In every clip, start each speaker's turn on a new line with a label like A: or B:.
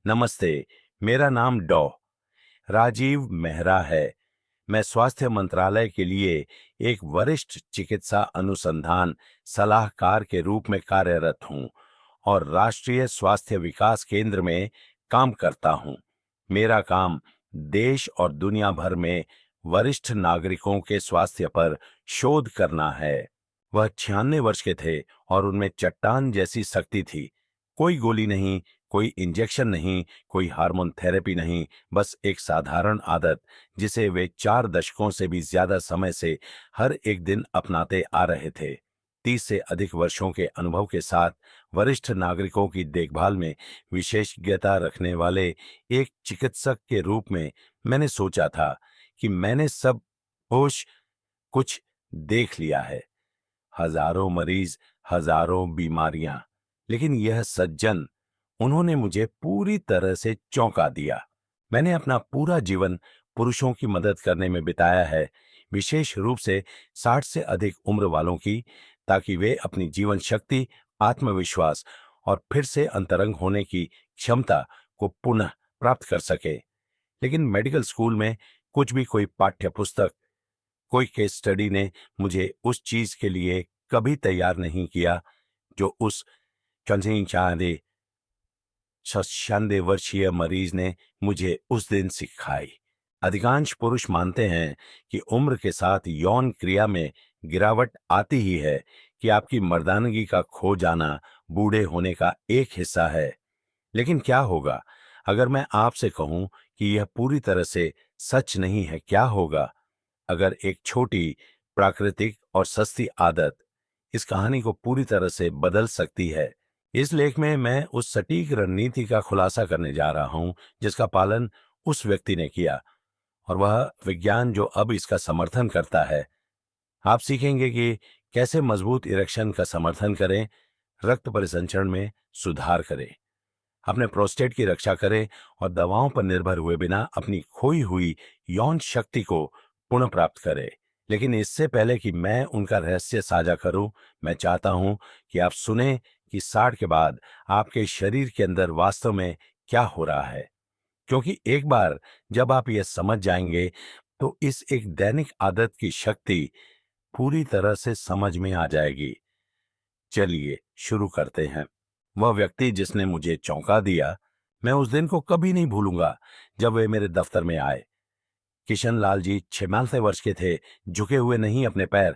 A: नमस्ते। मेरा नाम राजीव मेहरा है। मैं स्वास्थ्य मंत्रालय के लिए एक वरिष्ठ चिकित्सा अनुसंधान सलाहकार के रूप में कार्यरत हूं और राष्ट्रीय स्वास्थ्य विकास केंद्र में काम करता हूं। मेरा काम देश और दुनिया भर में वरिष्ठ नागरिकों के स्वास्थ्य पर शोध करना है। वह 96 वर्ष के थे और उनमें चट्टान जैसी शक्ति थी। कोई गोली नहीं, कोई इंजेक्शन नहीं, कोई हार्मोन थेरेपी नहीं, बस एक साधारण आदत जिसे वे 4 दशकों से भी ज्यादा समय से हर एक दिन अपनाते आ रहे थे। 30 से अधिक वर्षों के अनुभव के साथ वरिष्ठ नागरिकों की देखभाल में विशेषज्ञता रखने वाले एक चिकित्सक के रूप में मैंने सोचा था कि मैंने सब होश कुछ देख लिया है। हजारों मरीज, हजारों बीमारियां, लेकिन यह सज्जन, उन्होंने मुझे पूरी तरह से चौंका दिया। मैंने अपना पूरा जीवन पुरुषों की मदद करने में बिताया है, विशेष रूप से 60 से अधिक उम्र वालों की, ताकि वे अपनी जीवन शक्ति, आत्मविश्वास और फिर से अंतरंग होने की क्षमता को पुनः प्राप्त कर सके। लेकिन मेडिकल स्कूल में कुछ भी, कोई पाठ्य पुस्तक, कोई केस स्टडी ने मुझे उस चीज के लिए कभी तैयार नहीं किया जो उस 96 वर्षीय मरीज ने मुझे उस दिन सिखाई। अधिकांश पुरुष मानते हैं कि उम्र के साथ यौन क्रिया में गिरावट आती ही है, कि आपकी मर्दानगी का खो जाना बूढ़े होने का एक हिस्सा है। लेकिन क्या होगा अगर मैं आपसे कहूं कि यह पूरी तरह से सच नहीं है? क्या होगा अगर एक छोटी, प्राकृतिक और सस्ती आदत इस कहानी को पूरी तरह से बदल सकती है? इस लेख में मैं उस सटीक रणनीति का खुलासा करने जा रहा हूं जिसका पालन उस व्यक्ति ने किया, और वह विज्ञान जो अब इसका समर्थन करता है। आप सीखेंगे कि कैसे मजबूत इरेक्शन का समर्थन करें, रक्त परिसंचरण में सुधार करें, अपने प्रोस्टेट की रक्षा करें और दवाओं पर निर्भर हुए बिना अपनी खोई हुई यौन शक्ति को पुनः प्राप्त करें। लेकिन इससे पहले कि मैं उनका रहस्य साझा करूं, मैं चाहता हूं कि आप सुने कि 60 के बाद आपके शरीर के अंदर वास्तव में क्या हो रहा है। क्योंकि एक बार जब आप यह समझ जाएंगे, तो इस एक दैनिक आदत की शक्ति पूरी तरह से समझ में आ जाएगी। चलिए शुरू करते हैं। वह व्यक्ति जिसने मुझे चौंका दिया, मैं उस दिन को कभी नहीं भूलूंगा जब वे मेरे दफ्तर में आए। किशन लाल जी 96 वर्ष के थे, झुके हुए नहीं अपने पैर,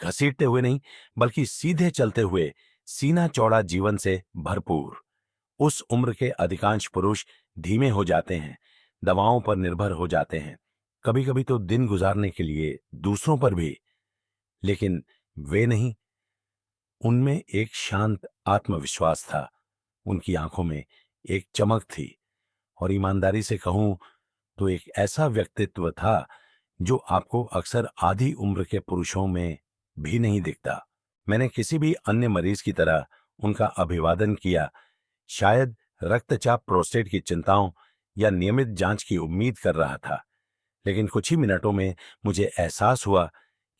A: घसीटते हुए नहीं, बल्कि सीधे चलते हुए, सीना चौड़ा जीवन से भरपूर। उस उम्र के अधिकांश पुरुष धीमे हो जाते हैं, दवाओं पर निर्भर हो जाते हैं, कभी कभी तो दिन गुजारने के लिए दूसरों पर भी। लेकिन वे नहीं। उनमें एक शांत आत्मविश्वास था, उनकी आंखों में एक चमक थी, और ईमानदारी से कहूं तो एक ऐसा व्यक्तित्व था जो आपको अक्सर आधी उम्र के पुरुषों में भी नहीं दिखता। मैंने किसी भी अन्य मरीज की तरह उनका अभिवादन किया, शायद रक्तचाप, प्रोस्टेट की चिंताओं या नियमित जांच की उम्मीद कर रहा था। लेकिन कुछ ही मिनटों में मुझे एहसास हुआ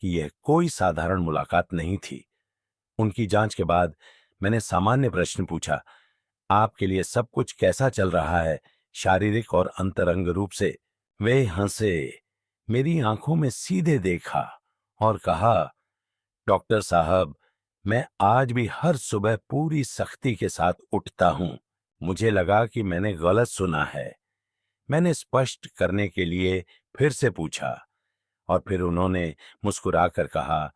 A: कि यह कोई साधारण मुलाकात नहीं थी। उनकी जांच के बाद मैंने सामान्य प्रश्न पूछा, आपके लिए सब कुछ कैसा चल रहा है, शारीरिक और अंतरंग रूप से? वे हंसे, मेरी आंखों में सीधे देखा और कहा, डॉक्टर साहब, मैं आज भी हर सुबह पूरी सख्ती के साथ उठता हूं। मुझे लगा कि मैंने गलत सुना है। मैंने स्पष्ट करने के लिए फिर से पूछा, और फिर उन्होंने मुस्कुराकर कहा,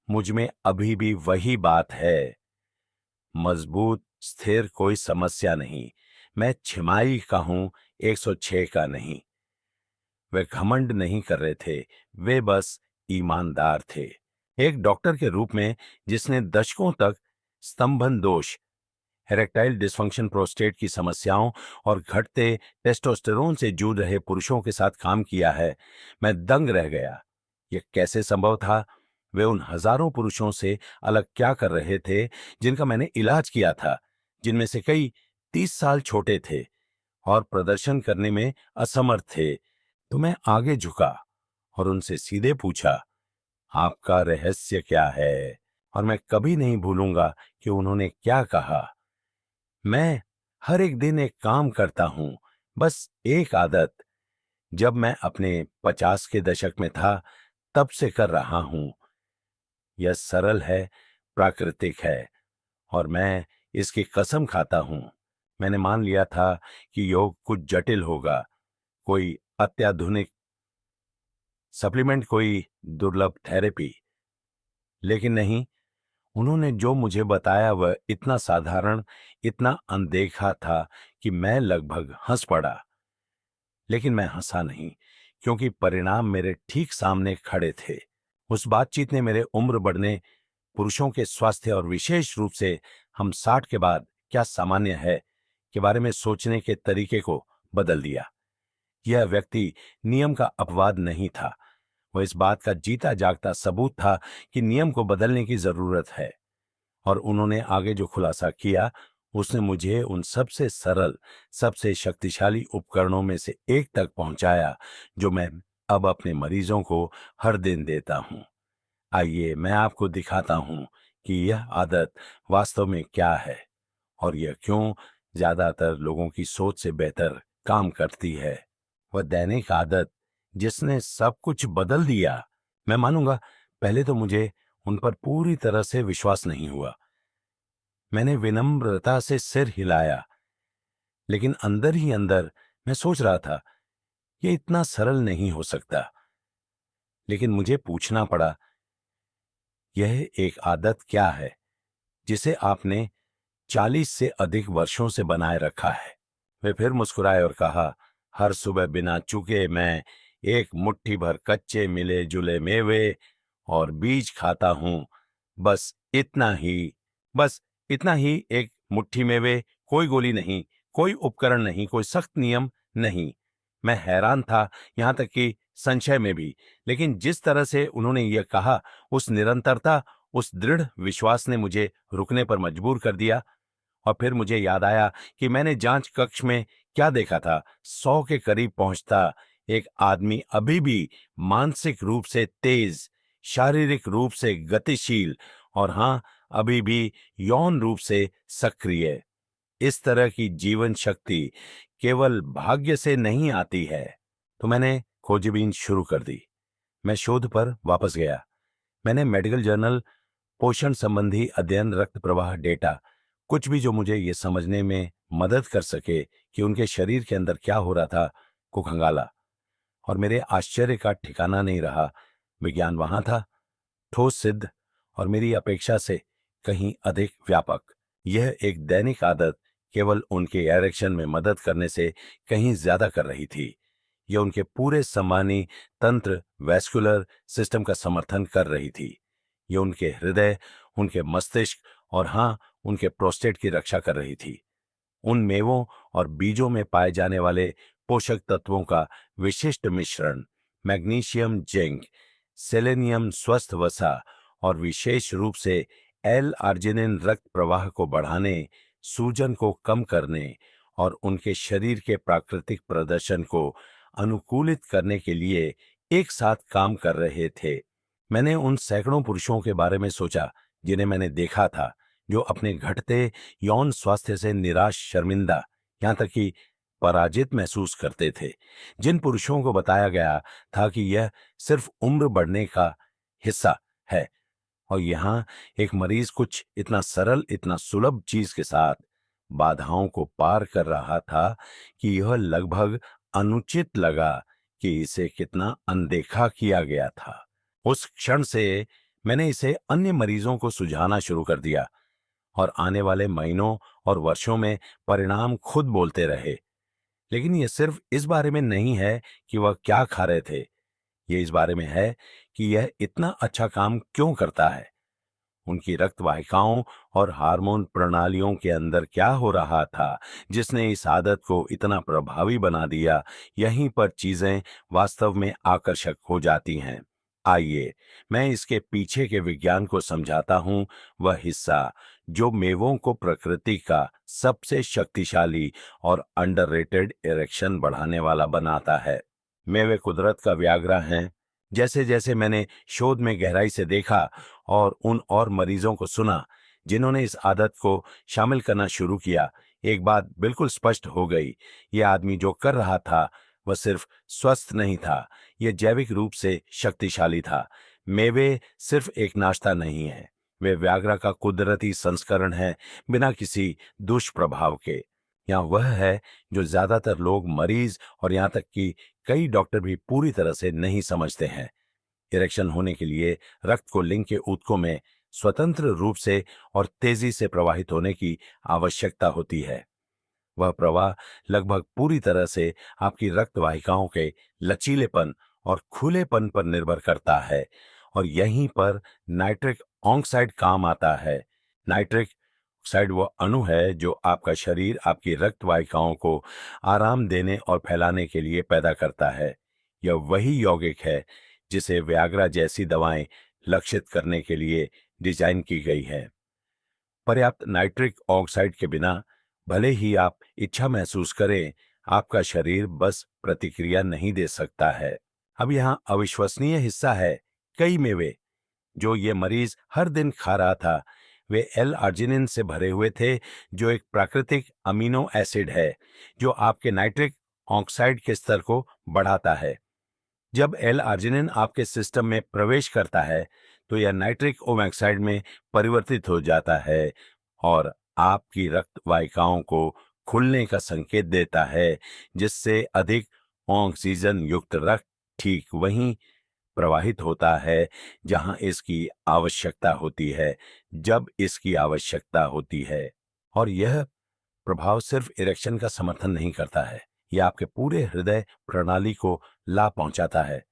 A: मुझ में अभी भी वही बात है, मजबूत स्थिर कोई समस्या नहीं। मैं छिमाई का हूं, 106 का नहीं। वे घमंड नहीं कर रहे थे, वे बस ईमानदार थे। एक डॉक्टर के रूप में जिसने दशकों तक स्तंभन दोष, इरेक्टाइल डिसफंक्शन, प्रोस्टेट की समस्याओं और घटते टेस्टोस्टेरोन से जूझ रहे पुरुषों के साथ काम किया है, मैं दंग रह गया। यह कैसे संभव था? वे उन हजारों पुरुषों से अलग क्या कर रहे थे जिनका मैंने इलाज किया था, जिनमें से कई 30 साल छोटे थे और प्रदर्शन करने में असमर्थ थे? तो मैं आगे झुका और उनसे सीधे पूछा, आपका रहस्य क्या है? और मैं कभी नहीं भूलूंगा कि उन्होंने क्या कहा। मैं हर एक दिन एक काम करता हूं, बस एक आदत, जब मैं अपने 50 के दशक में था तब से कर रहा हूं। यह सरल है, प्राकृतिक है, और मैं इसकी कसम खाता हूं। मैंने मान लिया था कि योग कुछ जटिल होगा, कोई अत्याधुनिक सप्लीमेंट, कोई दुर्लभ थेरेपी। लेकिन नहीं, उन्होंने जो मुझे बताया वह इतना साधारण, इतना अनदेखा था कि मैं लगभग हंस पड़ा। लेकिन मैं हंसा नहीं, क्योंकि परिणाम मेरे ठीक सामने खड़े थे। उस बातचीत ने मेरे उम्र बढ़ने, पुरुषों के स्वास्थ्य और विशेष रूप से हम 60 के बाद क्या सामान्य है के बारे में सोचने के तरीके को बदल दिया। यह व्यक्ति नियम का अपवाद नहीं था, वह इस बात का जीता जागता सबूत था कि नियम को बदलने की जरूरत है। और उन्होंने आगे जो खुलासा किया, उसने मुझे उन सबसे सरल, सबसे शक्तिशाली उपकरणों में से एक तक पहुंचाया जो मैं अब अपने मरीजों को हर दिन देता हूं। आइए मैं आपको दिखाता हूं कि यह आदत वास्तव में क्या है और यह क्यों ज्यादातर लोगों की सोच से बेहतर काम करती है। वह दैनिक आदत जिसने सब कुछ बदल दिया। मैं मानूंगा, पहले तो मुझे उन पर पूरी तरह से विश्वास नहीं हुआ। मैंने विनम्रता से सिर हिलाया, लेकिन अंदर ही अंदर मैं सोच रहा था, यह इतना सरल नहीं हो सकता। लेकिन मुझे पूछना पड़ा, यह एक आदत क्या है जिसे आपने 40 से अधिक वर्षों से बनाए रखा है? वे फिर मुस्कुराए और कहा, हर सुबह बिना चूके मैं एक मुट्ठी भर कच्चे मिले जुले मेवे और बीज खाता हूं। बस इतना ही, बस इतना ही, एक मुट्ठी मेवे, कोई गोली नहीं, कोई उपकरण नहीं, कोई सख्त नियम नहीं। मैं हैरान था, यहां तक कि संशय में भी। लेकिन जिस तरह से उन्होंने यह कहा, उस निरंतरता, उस दृढ़ विश्वास ने मुझे रुकने पर मजबूर कर दिया। और फिर मुझे याद आया कि मैंने जांच कक्ष में क्या देखा था। 100 के करीब पहुंचता एक आदमी अभी भी मानसिक रूप से तेज, शारीरिक रूप से गतिशील और हां, अभी भी यौन रूप से सक्रिय। इस तरह की जीवन शक्ति केवल भाग्य से नहीं आती है। तो मैंने खोजबीन शुरू कर दी। मैं शोध पर वापस गया। मैंने मेडिकल जर्नल, पोषण संबंधी अध्ययन, रक्त प्रवाह डेटा, कुछ भी जो मुझे ये समझने में मदद कर सके कि उनके शरीर के अंदर क्या हो रहा था, को खंगाला। और मेरे आश्चर्य का ठिकाना नहीं रहा। विज्ञान वहां था, ठोस, सिद्ध और मेरी अपेक्षा से कहीं अधिक व्यापक। यह एक दैनिक आदत केवल उनके एरेक्शन में मदद करने से कहीं ज्यादा कर रही थी। यह उनके पूरे संवहनी तंत्र, वैस्कुलर सिस्टम का समर्थन कर रही थी। यह उनके हृदय, उनके मस्तिष्क और हां, उनके प्रोस्टेट की रक्षा कर रही थी। उन मेवों और बीजों में पाए जाने वाले पोषक तत्वों का विशिष्ट मिश्रण, मैग्नीशियम, जिंक, सेलेनियम, स्वस्थ वसा और विशेष रूप से एल आर्जिनिन रक्त प्रवाह को बढ़ाने, सूजन को कम करने और उनके शरीर के प्राकृतिक प्रदर्शन को अनुकूलित करने के लिए एक साथ काम कर रहे थे। मैंने उन सैकड़ों पुरुषों के बारे में सोचा जिन्हें मैंने देखा था, जो अपने घटते यौन स्वास्थ्य से निराश, शर्मिंदा, यहां तक कि पराजित महसूस करते थे। जिन पुरुषों को बताया गया था कि यह सिर्फ उम्र बढ़ने का हिस्सा है, और यहां एक मरीज कुछ इतना सरल, इतना सुलभ चीज के साथ बाधाओं को पार कर रहा था कि यह लगभग अनुचित लगा कि इसे कितना अनदेखा किया गया था। उस क्षण से मैंने इसे अन्य मरीजों को सुझाना शुरू कर दिया, और आने वाले महीनों और वर्षों में परिणाम खुद बोलते रहे। लेकिन यह सिर्फ इस बारे में नहीं है कि वह क्या खा रहे थे, यह इस बारे में है कि यह इतना अच्छा काम क्यों करता है। उनकी रक्त वाहिकाओं और हार्मोन प्रणालियों के अंदर क्या हो रहा था जिसने इस आदत को इतना प्रभावी बना दिया। यहीं पर चीजें वास्तव में आकर्षक हो जाती हैं। आइए मैं इसके पीछे के विज्ञान को समझाता हूं, वह हिस्सा जो मेवों को प्रकृति का सबसे शक्तिशाली और अंडररेटेड इरेक्शन बढ़ाने वाला बनाता है। मेवे कुदरत का व्याग्रा हैं। जैसे जैसे मैंने शोध में गहराई से देखा और उन और मरीजों को सुना जिन्होंने इस आदत को शामिल करना शुरू किया, एक बात बिल्कुल स्पष्ट हो गई, यह आदमी जो कर रहा था वह सिर्फ स्वस्थ नहीं था, यह जैविक रूप से शक्तिशाली था। मेवे सिर्फ एक नाश्ता नहीं है, वे व्याग्रा का कुदरती संस्करण है, बिना किसी दुष्प्रभाव के। यहाँ वह है जो ज्यादातर लोग, मरीज और यहाँ तक कि कई डॉक्टर भी पूरी तरह से नहीं समझते हैं। इरेक्शन होने के लिए रक्त को लिंग के ऊतकों में स्वतंत्र रूप से और तेजी से प्रवाहित होने की आवश्यकता होती है। वह प्रवाह लगभग पूरी तरह से आपकी रक्त वाहिकाओं के लचीलेपन और खुलेपन पर निर्भर करता है, और यहीं पर नाइट्रिक ऑक्साइड काम आता है। नाइट्रिक ऑक्साइड वह अणु है जो आपका शरीर आपकी रक्त वाहिकाओं को आराम देने और फैलाने के लिए पैदा करता है। यह वही यौगिक है जिसे व्याग्रा जैसी दवाएं लक्षित करने के लिए डिजाइन की गई है। पर्याप्त नाइट्रिक ऑक्साइड के बिना भले ही आप इच्छा महसूस करें, आपका शरीर बस प्रतिक्रिया नहीं दे सकता है। अब यहाँ अविश्वसनीय हिस्सा है, कई मेवे जो ये मरीज हर दिन खा रहा था, वे एल आर्जिनिन से भरे हुए थे, जो एक प्राकृतिक अमीनो एसिड है जो आपके नाइट्रिक ऑक्साइड के स्तर को बढ़ाता है। जब एल आर्जिनिन आपके सिस्टम में प्रवेश करता है तो यह नाइट्रिक ऑक्साइड में परिवर्तित हो जाता है और आपकी रक्त वाहिकाओं को खुलने का संकेत देता है, जिससे अधिक ऑक्सीजन युक्त रक्त ठीक वहीं प्रवाहित होता है जहां इसकी आवश्यकता होती है, जब इसकी आवश्यकता होती है। और यह प्रभाव सिर्फ इरेक्शन का समर्थन नहीं करता है, यह आपके पूरे हृदय प्रणाली को लाभ पहुंचाता है।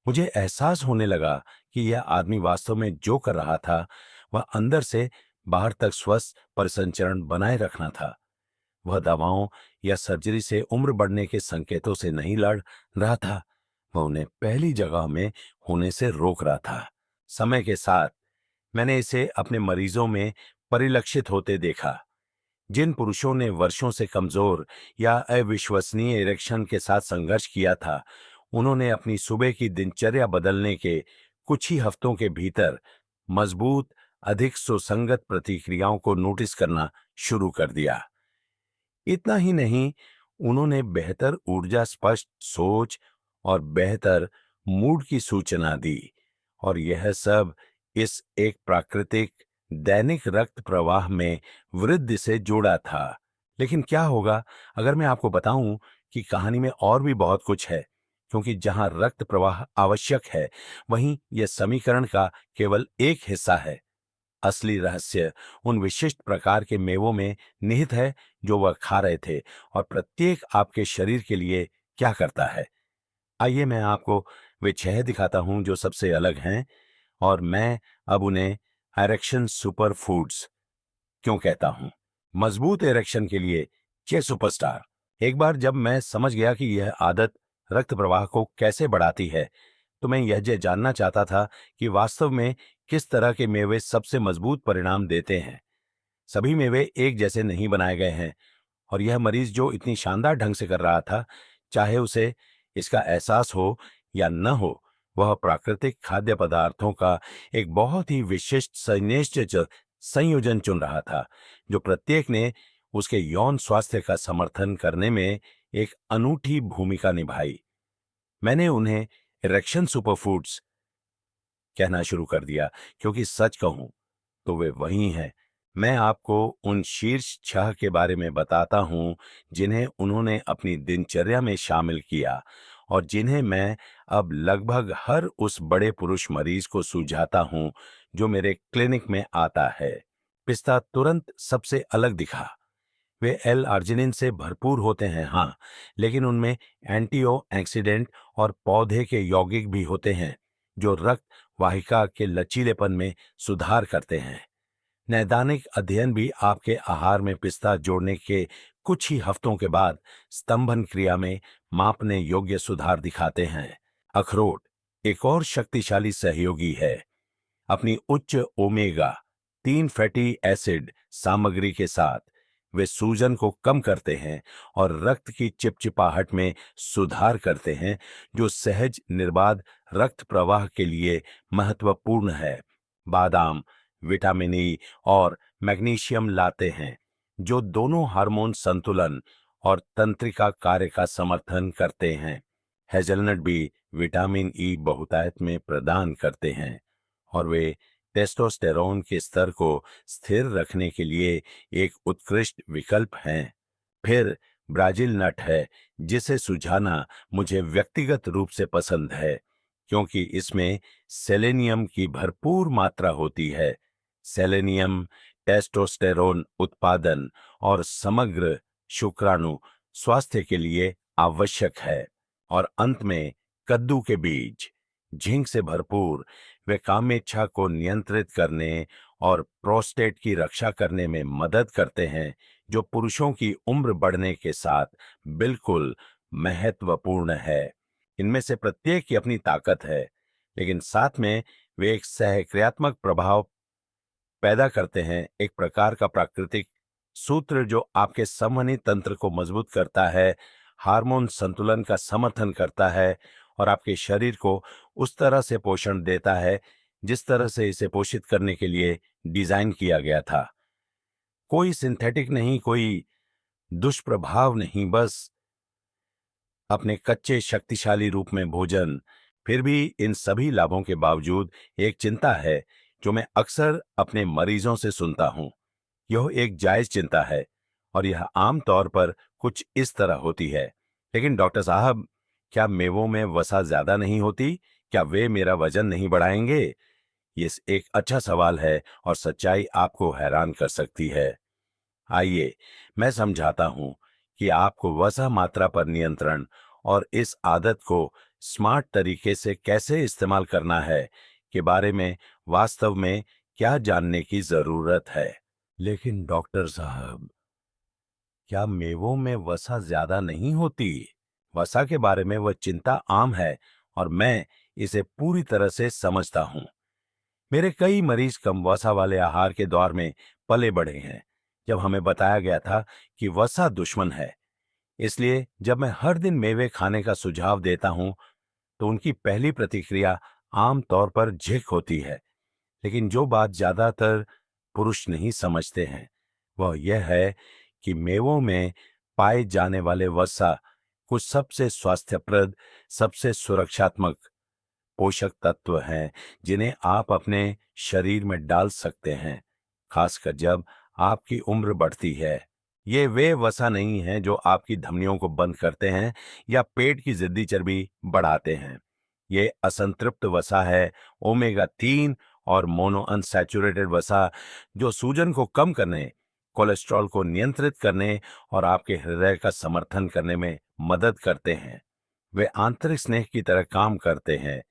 A: मुझे एहसास होने लगा कि यह आदमी वास्तव में जो कर रहा था वह अंदर से बाहर तक स्वस्थ परिसंचरण बनाए रखना था। वह दवाओं या सर्जरी से उम्र बढ़ने के संकेतों से नहीं लड़ रहा था, वह उन्हें पहली जगह में होने से रोक रहा था। समय के साथ मैंने इसे अपने मरीजों में परिलक्षित होते देखा। जिन पुरुषों ने वर्षों से कमजोर या अविश्वसनीय इरेक्शन के साथ संघर्ष किया था, उन्होंने अपनी सुबह की दिनचर्या बदलने के कुछ ही हफ्तों के भीतर मजबूत, अधिक सुसंगत प्रतिक्रियाओं को नोटिस करना शुरू कर दिया। इतना ही नहीं, उन्होंने बेहतर ऊर्जा, स्पष्ट सोच और बेहतर मूड की सूचना दी, और यह सब इस एक प्राकृतिक दैनिक रक्त प्रवाह में वृद्धि से जुड़ा था। लेकिन क्या होगा अगर मैं आपको बताऊं कि कहानी में और भी बहुत कुछ है, क्योंकि जहां रक्त प्रवाह आवश्यक है, वहीं यह समीकरण का केवल एक हिस्सा है। असली रहस्य उन विशिष्ट प्रकार के मेवों में निहित है जो वह खा रहे थे, और प्रत्येक आपके शरीर के लिए क्या करता है। आइए मैं आपको वे 6 दिखाता हूं जो सबसे अलग हैं, और मैं अब उन्हें इरेक्शन सुपर फूड्स क्यों कहता हूं। मजबूत इरेक्शन के लिए 6 सुपरस्टार। एक बार जब मैं समझ गया कि यह आदत रक्त प्रवाह को कैसे बढ़ाती है, तो मैं यह जानना चाहता था कि वास्तव में किस तरह के मेवे सबसे मजबूत परिणाम देते हैं। सभी मेवे एक जैसे नहीं बनाए गए हैं, और यह मरीज जो इतनी शानदार ढंग से कर रहा था, चाहे उसे इसका एहसास हो या न हो, वह प्राकृतिक खाद्य पदार्थों का एक बहुत ही विशिष्ट संयोजन चुन रहा था, जो प्रत्येक ने उसके यौन स्वास्थ्य का समर्थन करने में एक अनूठी भूमिका निभाई। मैंने उन्हें इरेक्शन सुपरफूड्स कहना शुरू कर दिया, क्योंकि सच कहूं तो वे वही हैं। मैं आपको उन शीर्ष 6 के बारे में बताता हूं जिन्हें उन्होंने अपनी दिनचर्या में शामिल किया, और जिन्हें मैं अब लगभग हर उस बड़े पुरुष मरीज को सुझाता हूं जो मेरे क्लिनिक में आता है। पिस्ता तुरंत सबसे अलग दिखा। वे एल आर्जिनिन से भरपूर होते हैं, हाँ, लेकिन उनमें एंटीऑक्सीडेंट और पौधे के यौगिक भी होते हैं जो रक्त वाहिका के लचीलेपन में सुधार करते हैं। नैदानिक अध्ययन भी आपके आहार में पिस्ता जोड़ने के कुछ ही हफ्तों के बाद स्तंभन क्रिया में मापने योग्य सुधार दिखाते हैं। अखरोट एक और शक्तिशाली सहयोगी है। अपनी उच्च ओमेगा 3 फैटी एसिड सामग्री के साथ वे सूजन को कम करते हैं और रक्त की चिपचिपाहट में सुधार करते हैं, जो सहज निर्बाध रक्त प्रवाह के लिए महत्वपूर्ण है। बादाम विटामिन ई और मैग्नीशियम लाते हैं, जो दोनों हार्मोन संतुलन और तंत्रिका कार्य का समर्थन करते हैं। हेज़लनट भी विटामिन ई बहुतायत में प्रदान करते हैं और वे टेस्टोस्टेरोन के स्तर को स्थिर रखने के लिए एक उत्कृष्ट विकल्प हैं। फिर ब्राजील नट है, जिसे सुझाना मुझे व्यक्तिगत रूप से पसंद है, क्योंकि इसमें सेलेनियम की भरपूर मात्रा होती है। सेलेनियम टेस्टोस्टेरोन उत्पादन और समग्र शुक्राणु स्वास्थ्य के लिए आवश्यक है। और अंत में कद्दू के बीज, झिंक से भरपूर, वे कामेच्छा को नियंत्रित करने और प्रोस्टेट की रक्षा करने में मदद करते हैं, जो पुरुषों की उम्र बढ़ने के साथ बिल्कुल महत्वपूर्ण है। इनमें से प्रत्येक की अपनी ताकत है, लेकिन साथ में वे एक सहक्रियात्मक प्रभाव पैदा करते हैं, एक प्रकार का प्राकृतिक सूत्र जो आपके संवहनी तंत्र को मजबूत करता है, हार्मोन संतुलन का समर्थन करता है और आपके शरीर को उस तरह से पोषण देता है जिस तरह से इसे पोषित करने के लिए डिजाइन किया गया था। कोई सिंथेटिक नहीं, कोई दुष्प्रभाव नहीं, बस अपने कच्चे शक्तिशाली रूप में भोजन। फिर भी इन सभी लाभों के बावजूद एक चिंता है जो मैं अक्सर अपने मरीजों से सुनता हूं। यह एक जायज चिंता है और यह आम तौर पर कुछ इस तरह होती है, लेकिन डॉक्टर साहब, क्या मेवों में वसा ज्यादा नहीं होती? क्या वे मेरा वजन नहीं बढ़ाएंगे? ये एक अच्छा सवाल है और सच्चाई आपको हैरान कर सकती है। आइए मैं समझाता हूं कि आपको वसा मात्रा पर नियंत्रण और इस आदत को स्मार्ट तरीके से कैसे इस्तेमाल करना है के बारे में वास्तव में क्या जानने की जरूरत है। लेकिन डॉक्टर साहब, क्या मेवों में वसा ज्यादा नहीं होती? वसा के बारे में वह चिंता आम है और मैं इसे पूरी तरह से समझता हूं। मेरे कई मरीज कम वसा वाले आहार के दौर में पले बढ़े हैं, जब हमें बताया गया था कि वसा दुश्मन है। इसलिए जब मैं हर दिन मेवे खाने का सुझाव देता हूं, तो उनकी पहली प्रतिक्रिया आम तौर पर झिक होती है। लेकिन जो बात ज्यादातर पुरुष नहीं समझते हैं, वह यह है कि मेवों में पाए जाने वाले वसा कुछ सबसे स्वास्थ्यप्रद, सबसे सुरक्षात्मक पोषक तत्व हैं जिन्हें आप अपने शरीर में डाल सकते हैं, खासकर जब आपकी उम्र बढ़ती है। ये वे वसा नहीं हैं जो आपकी धमनियों को बंद करते हैं या पेट की जिद्दी चर्बी बढ़ाते हैं। ये असंतृप्त वसा है, ओमेगा 3 और मोनो अनसैचुरेटेड वसा, जो सूजन को कम करने, कोलेस्ट्रॉल को नियंत्रित करने और आपके हृदय का समर्थन करने में मदद करते हैं। वे आंतरिक स्नेह की तरह काम करते हैं,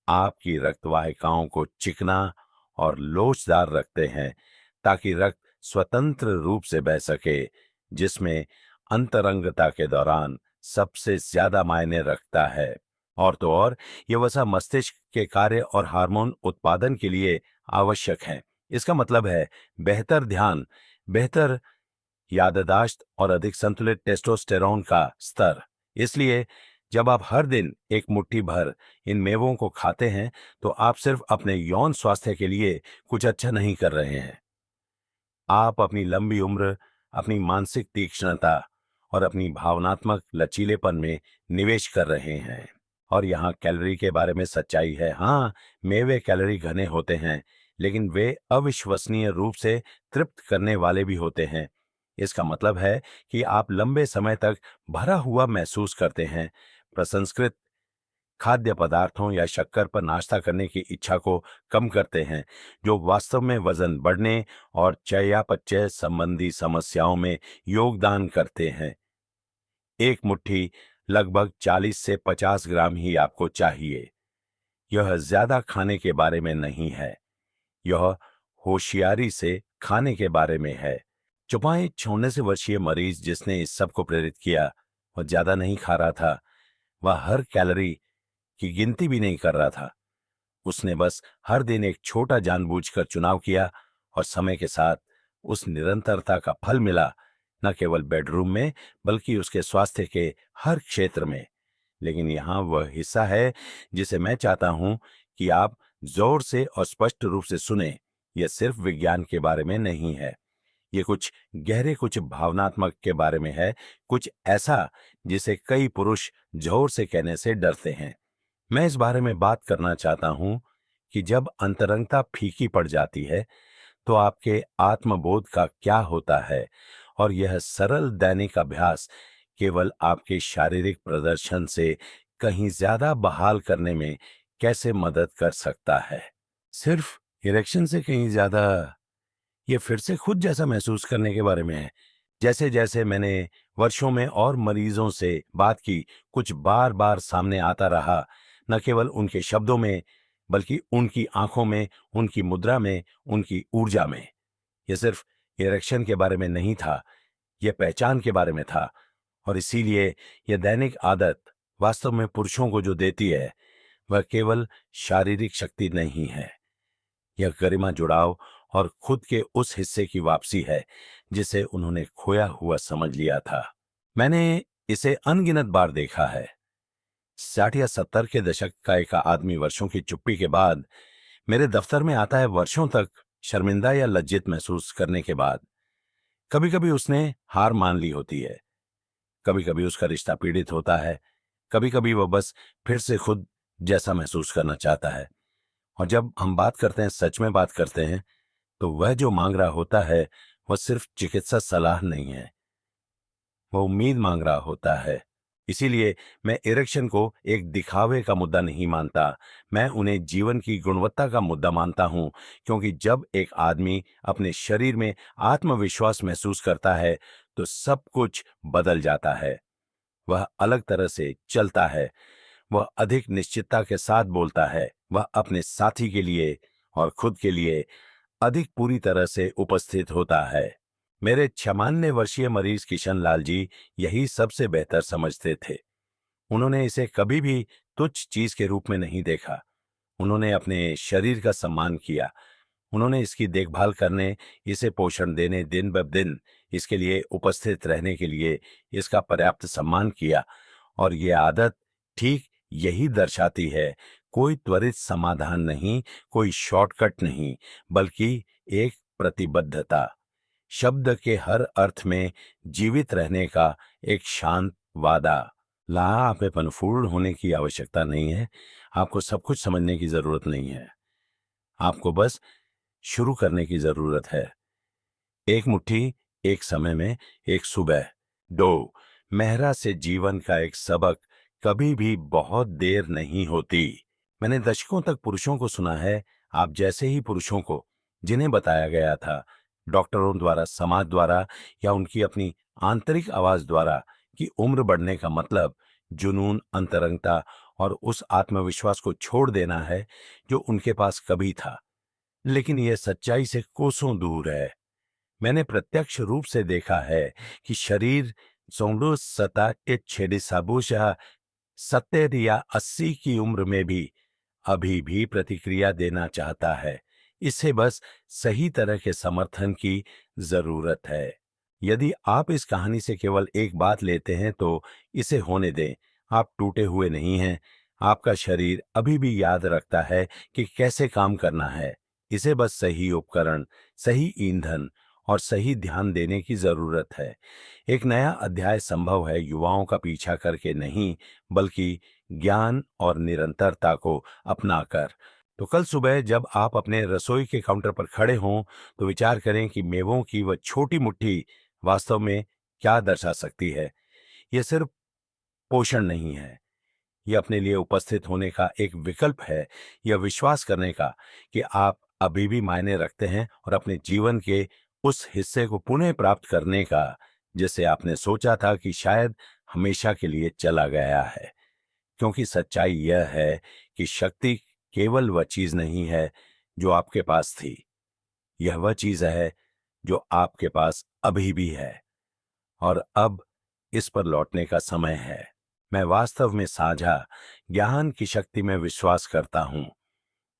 A: आपकी रक्त वाहिकाओं को चिकना और लोचदार रखते हैं ताकि रक्त स्वतंत्र रूप से बह सके, जिसमें अंतरंगता के दौरान सबसे ज्यादा मायने रखता है। और तो और ये वसा मस्तिष्क के कार्य और हार्मोन उत्पादन के लिए आवश्यक है। इसका मतलब है बेहतर ध्यान, बेहतर याददाश्त और अधिक संतुलित टेस्टोस्टेरोन का स्तर। इसलिए जब आप हर दिन एक मुट्ठी भर इन मेवों को खाते हैं, तो आप सिर्फ अपने यौन स्वास्थ्य के लिए कुछ अच्छा नहीं कर रहे हैं। आप अपनी लंबी उम्र, अपनी मानसिक तीक्ष्णता और अपनी भावनात्मक लचीलेपन में निवेश कर रहे हैं। और यहाँ कैलोरी के बारे में सच्चाई है। हाँ, मेवे कैलोरी घने होते हैं, लेकिन वे अविश्वसनीय रूप से तृप्त करने वाले भी होते हैं। इसका मतलब है कि आप लंबे समय तक भरा हुआ महसूस करते हैं। प्रसंस्कृत खाद्य पदार्थों या शक्कर पर नाश्ता करने की इच्छा को कम करते हैं, जो वास्तव में वजन बढ़ने और चयापचय संबंधी समस्याओं में योगदान करते हैं। एक मुट्ठी लगभग 40 से 50 ग्राम ही आपको चाहिए। यह ज्यादा खाने के बारे में नहीं है, यह होशियारी से खाने के बारे में है। चौपाई छोड़ने से वर्षीय मरीज जिसने इस सब को प्रेरित किया, वह ज्यादा नहीं खा रहा था। वह हर कैलोरी की गिनती भी नहीं कर रहा था। उसने बस हर दिन एक छोटा जानबूझकर चुनाव किया और समय के साथ उस निरंतरता का फल मिला, न केवल बेडरूम में बल्कि उसके स्वास्थ्य के हर क्षेत्र में। लेकिन यहाँ वह हिस्सा है जिसे मैं चाहता हूं कि आप जोर से और स्पष्ट रूप से सुने। यह सिर्फ विज्ञान के बारे में नहीं है, ये कुछ गहरे, कुछ भावनात्मक के बारे में है, कुछ ऐसा जिसे कई पुरुष जोर से कहने से डरते हैं। मैं इस बारे में बात करना चाहता हूं कि जब अंतरंगता फीकी पड़ जाती है तो आपके आत्मबोध का क्या होता है, और यह सरल दैनिक अभ्यास केवल आपके शारीरिक प्रदर्शन से कहीं ज्यादा बहाल करने में कैसे मदद कर सकता है। सिर्फ इरेक्शन से कहीं ज्यादा ये फिर से खुद जैसा महसूस करने के बारे में है। जैसे जैसे मैंने वर्षों में और मरीजों से बात की, कुछ बार बार सामने आता रहा, न केवल उनके शब्दों में बल्कि उनकी आंखों में, उनकी मुद्रा में, उनकी ऊर्जा में। यह सिर्फ इरेक्शन के बारे में नहीं था, यह पहचान के बारे में था। और इसीलिए यह दैनिक आदत वास्तव में पुरुषों को जो देती है वह केवल शारीरिक शक्ति नहीं है, यह गरिमा, जुड़ाव और खुद के उस हिस्से की वापसी है जिसे उन्होंने खोया हुआ समझ लिया था। मैंने इसे अनगिनत बार देखा है। 60 या 70 के दशक का एक आदमी वर्षों की चुप्पी के बाद मेरे दफ्तर में आता है, वर्षों तक शर्मिंदा या लज्जित महसूस करने के बाद। कभी कभी उसने हार मान ली होती है, कभी कभी उसका रिश्ता पीड़ित होता है, कभी कभी वह बस फिर से खुद जैसा महसूस करना चाहता है। और जब हम बात करते हैं, सच में बात करते हैं, तो वह जो मांग रहा होता है वह सिर्फ चिकित्सा सलाह नहीं है, वह उम्मीद मांग रहा होता है। इसीलिए मैं इरेक्शन को एक दिखावे का मुद्दा नहीं मानता, मैं उन्हें जीवन की गुणवत्ता का मुद्दा मानता हूं। क्योंकि जब एक आदमी अपने शरीर में आत्मविश्वास महसूस करता है तो सब कुछ बदल जाता है। वह अलग तरह से चलता है, वह अधिक निश्चितता के साथ बोलता है, वह अपने साथी के लिए और खुद के लिए अधिक पूरी तरह से उपस्थित होता है। मेरे 96 वर्षीय मरीज किशन लाल जी यही सबसे बेहतर समझते थे। उन्होंने इसे कभी भी तुच्छ चीज के रूप में नहीं देखा। उन्होंने अपने शरीर का सम्मान किया, उन्होंने इसकी देखभाल करने, इसे पोषण देने, दिन ब दिन इसके लिए उपस्थित रहने के लिए इसका पर्याप्त सम्मान किया। और ये आदत ठीक यही दर्शाती है, कोई त्वरित समाधान नहीं, कोई शॉर्टकट नहीं, बल्कि एक प्रतिबद्धता, शब्द के हर अर्थ में जीवित रहने का एक शांत वादा। ला आप में पनफूर्ण होने की आवश्यकता नहीं है, आपको सब कुछ समझने की जरूरत नहीं है, आपको बस शुरू करने की जरूरत है। एक मुट्ठी, एक समय में, एक सुबह, दो मेहरा से जीवन का एक सबक कभी भी बहुत देर नहीं होती। मैंने दशकों तक पुरुषों को सुना है, आप जैसे ही पुरुषों को, जिन्हें बताया गया था डॉक्टरों द्वारा, समाज द्वारा या उनकी अपनी आंतरिक आवाज द्वारा कि उम्र बढ़ने का मतलब जुनून, अंतरंगता और उस आत्मविश्वास को छोड़ देना है जो उनके पास कभी था। लेकिन यह सच्चाई से कोसों दूर है। मैंने प्रत्यक्ष रूप से देखा है कि शरीर जोंडो सता के छेड़ी साबुशा 70 या 80 की उम्र में भी अभी भी प्रतिक्रिया देना चाहता है। इसे बस सही तरह के समर्थन की जरूरत है। यदि आप इस कहानी से केवल एक बात लेते हैं तो इसे होने दें। आप टूटे हुए नहीं हैं, आपका शरीर अभी भी याद रखता है कि कैसे काम करना है। इसे बस सही उपकरण, सही ईंधन और सही ध्यान देने की जरूरत है। एक नया अध्याय संभव है युवाओं का पीछा करके नहीं, बल्कि ज्ञान और निरंतरता को अपनाकर। तो कल सुबह जब आप अपने रसोई के काउंटर पर खड़े हों तो विचार करें कि मेवों की वह छोटी मुट्ठी वास्तव में क्या दर्शा सकती है। यह सिर्फ पोषण नहीं है, यह अपने लिए उपस्थित होने का एक विकल्प है, यह विश्वास करने का कि आप अभी भी मायने रखते हैं और अपने जीवन के उस हिस्से को पुनः प्राप्त करने का जिसे आपने सोचा था कि शायद हमेशा के लिए चला गया है। क्योंकि सच्चाई यह है कि शक्ति केवल वह चीज नहीं है जो आपके पास थी, यह वह चीज है जो आपके पास अभी भी है। और अब इस पर लौटने का समय है। मैं वास्तव में साझा ज्ञान की शक्ति में विश्वास करता हूं।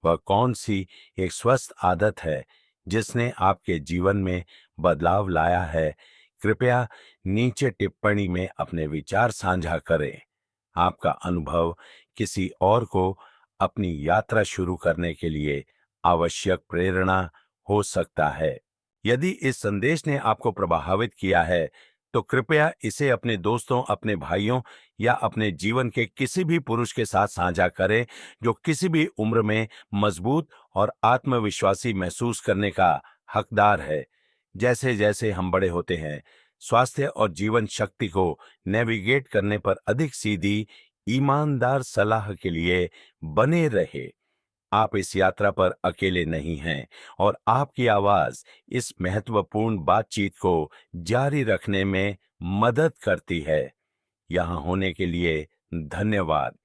A: वह कौन सी एक स्वस्थ आदत है जिसने आपके जीवन में बदलाव लाया है? कृपया नीचे टिप्पणी में अपने विचार साझा करें। आपका अनुभव किसी और को अपनी यात्रा शुरू करने के लिए आवश्यक प्रेरणा हो सकता है। यदि इस संदेश ने आपको प्रभावित किया है, तो कृपया इसे अपने दोस्तों, अपने भाइयों या अपने जीवन के किसी भी पुरुष के साथ साझा करें, जो किसी भी उम्र में मजबूत और आत्मविश्वासी महसूस करने का हकदार है। जैसे-जैसे हम बड़े होते हैं, स्वास्थ्य और जीवन शक्ति को नेविगेट करने पर अधिक सीधी, ईमानदार सलाह के लिए बने रहे। आप इस यात्रा पर अकेले नहीं हैं और आपकी आवाज इस महत्वपूर्ण बातचीत को जारी रखने में मदद करती है। यहाँ होने के लिए धन्यवाद।